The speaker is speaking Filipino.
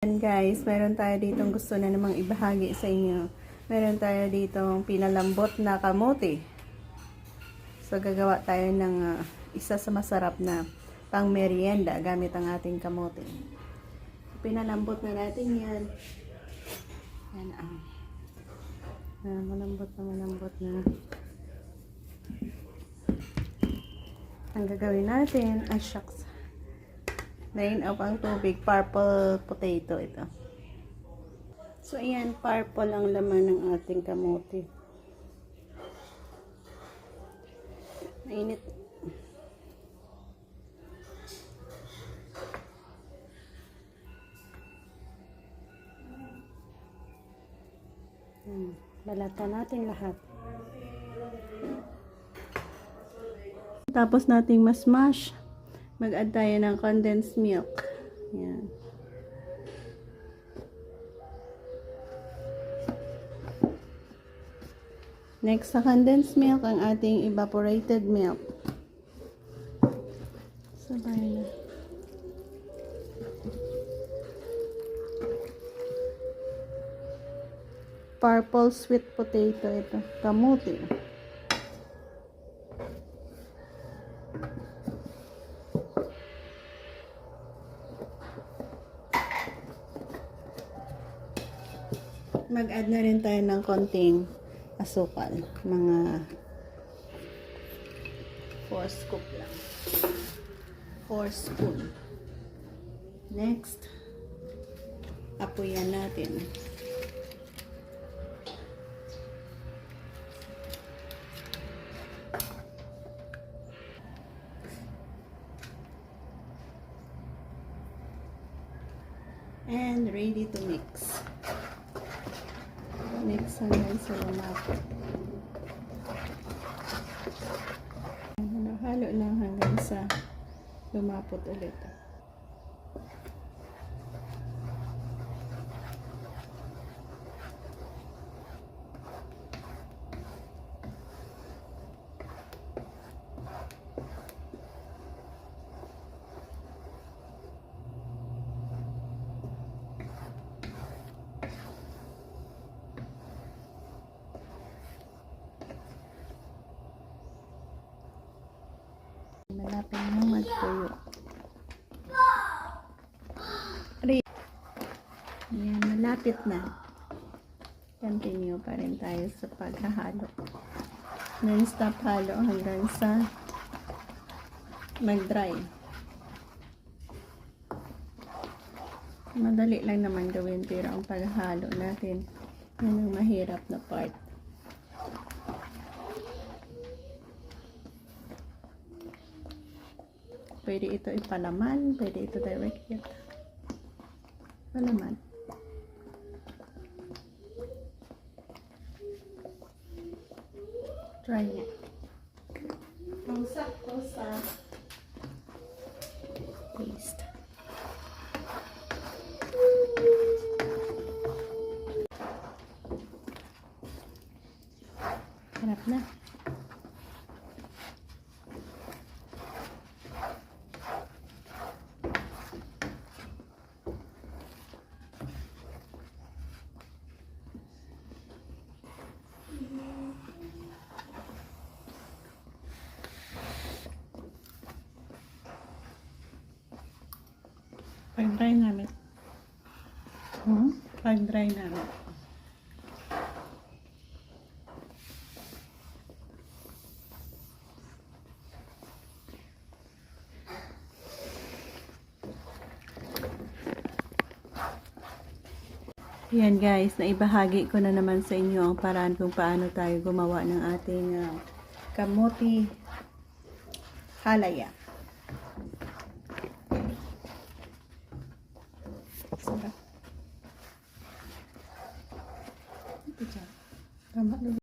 Ayan guys, meron tayo ditong gusto na namang ibahagi sa inyo. Meron tayo ditong pinalambot na kamote. So gagawa tayo ng isa sa masarap na pang merienda gamit ang ating kamote. Pinalambot na natin yan. Yan ang malambot na. Ang gagawin natin, shucks. Drain off ang tubig, purple potato ito. So ayan, purple ang laman ng ating kamote. Mainit. Balatan natin lahat. Tapos nating mas-mash. Mag-add tayo ng condensed milk. Yan. Next sa condensed milk, ang ating evaporated milk. Sabay na. Purple sweet potato ito. Kamote. Mag-add na rin tayo ng konting asukal. Mga 4 scoop lang. 4 spoon. Next, apoyan natin. And ready to mix. Mix hanggang sa lumapot. Halo lang hanggang sa lumapot ulit. Malapit na magtuyo. Ayan, malapit na. Continue pa rin tayo sa paghahalo. Non-stop halo hanggang sa mag-dry. Madali lang naman gawin, pero ang paghahalo natin, yan ang mahirap na part. Pwede ito ipalaman, pwede ito direct hit. Palaman. Try niya. Ang sakto sa paste. Harap na. Pag-dry namin. Pag-dry namin. Yan guys, naibahagi ko na naman sa inyo ang paraan kung paano tayo gumawa ng ating kamote halaya. Sarap. Ito dyan. Tama.